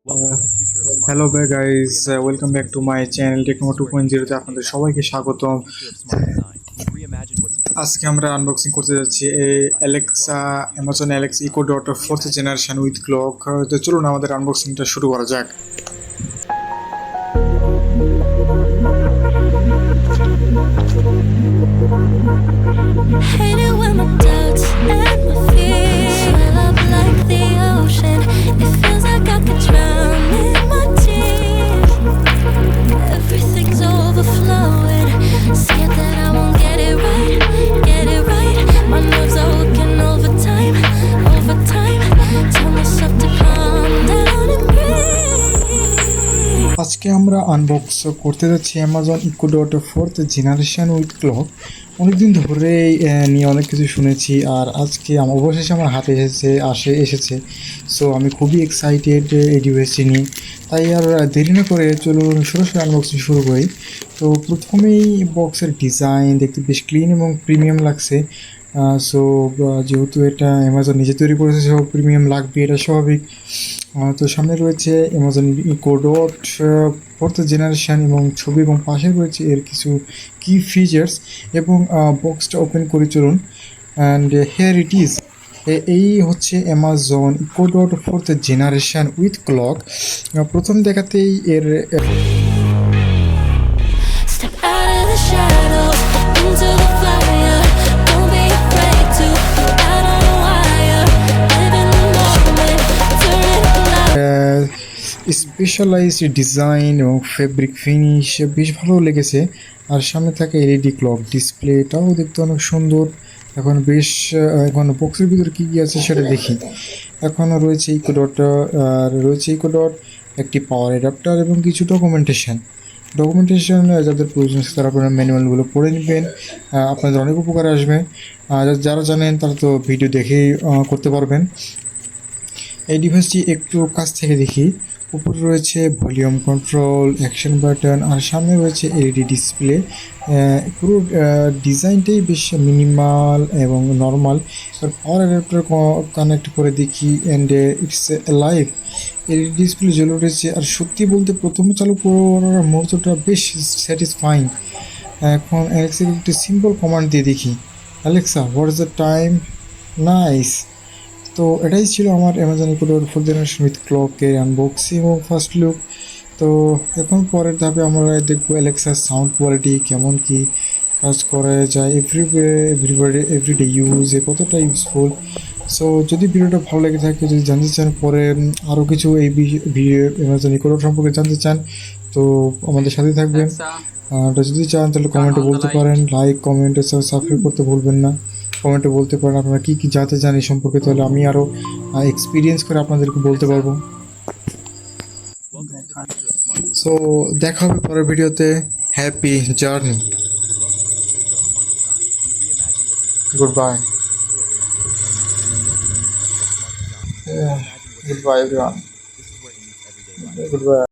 Uh, Hello back guys, welcome back to my channel Techno 2.0 তে আপনাদের সবাইকে স্বাগতম। আজকে আমরা আনবক্সিং করতে যাচ্ছি এই Alexa Amazon Alexa Echo Dot 4th generation with clock. তো চলুন আমাদের আনবক্সিংটা শুরু করা যাক। Hate it when my doubts and my fears swell up like the ocean. It feels like I could drown in my tears. Everything's overflowing. Scared that I won't get it right, get it right. My nerves are working overtime, overtime. Tell myself to calm down and breathe. আজকে আমরা unbox করতে যাচ্ছি Amazon Echo Dot 4th generation with clock. অনেকদিন ধরেই নিয়ে অনেক কিছু শুনেছি, আর আজকে অবশেষে আমার হাতে এসেছে। সো আমি খুবই এক্সাইটেড এই ডিভাইসটি নিয়ে, তাই আর দেরি না করে চলুন সরাসরি আনবক্সিং শুরু করি। তো প্রথমেই বক্সের ডিজাইন দেখতে বেশ ক্লিন এবং প্রিমিয়াম লাগছে। সো যেহেতু এটা অ্যামাজন নিজে তৈরি করেছে, সব প্রিমিয়াম লাগবে, এটা স্বাভাবিক। তো সামনে রয়েছে Amazon Echo Dot 4th generation এবং ছবি, এবং পাশে রয়েছে এর কিছু কি ফিচার্স। এবং বক্সটা ওপেন করে চলুন। অ্যান্ড হেয়ার ইট ইজ, এই হচ্ছে Amazon Echo Dot 4th generation with clock. প্রথম দেখাতেই এর Step out of the shadows, into the fire. Don't be afraid to go out on a wire. Live in the moment, turn it loud. Specialised design এবং fabric finish বেশ ভালো লেগেছে। আর সামনে থাকে LED clock ডিসপ্লেটাও দেখতে অনেক সুন্দর। এখন বক্সের ভিতরে কী কী আছে সেটা দেখি। এখন রয়েছে ইকো ডট, আর রয়েছে ইকো ডট, একটি পাওয়ার অ্যাডাপ্টার এবং কিছু ডকুমেন্টেশন যাদের প্রয়োজন আছে তারা আপনারা ম্যানুয়ালগুলো পড়ে নেবেন, আপনাদের অনেক উপকারে আসবে। যারা জানেন তারা তো ভিডিও দেখেই করতে পারবেন। এই ডিভাইসটি একটু কাছ থেকে দেখি। উপরে রয়েছে ভলিউম কন্ট্রোল, অ্যাকশন বাটন, আর সামনে রয়েছে এলইডি ডিসপ্লে। পুরো ডিজাইনটাই বেশ মিনিমাল এবং নর্মাল। এবার পাওয়ার অ্যাডাপ্টার কানেক্ট করে দেখি, and it's live. LED display জ্বলে উঠেছে, আর সত্যি বলতে প্রথমে চালু করার মুহূর্তটা বেশ স্যাটিসফাইং। এখন অ্যালেক্সাকে একটি সিম্পল কমান্ড দিয়ে দেখি, Alexa what is the time. Nice. তো এটাই ছিল আমার Amazon Echo Dot 4th generation with ক্লকের আনবক্সিং ও ফার্স্ট লুক। তো এখন পরের ধাপে আমরা দেখবো অ্যালেক্সার সাউন্ড কোয়ালিটি কেমন, কি কাজ করা যায় এভরিডে ইউজে কতটা ইউজফুল। সো যদি ভিডিওটা ভালো লেগে থাকে, যদি জানতে চান পরে আরও কিছু এই ভিডিও অ্যামাজন ইকো ডট সম্পর্কে জানতে চান, তো আমাদের সাথে থাকবেন। আর যদি চান তাহলে কমেন্টে বলতে পারেন, লাইক কমেন্টে সাবস্ক্রাইব করতে ভুলবেন না। কমেন্টে বলতে পারেন আপনারা কী কী জানতে চান এই সম্পর্কে, তাহলে আমি আরও এক্সপিরিয়েন্স করে আপনাদেরকে বলতে পারবো। সো দেখা হবে পরের ভিডিওতে। Happy journey, good bye, good bye everyone, good bye.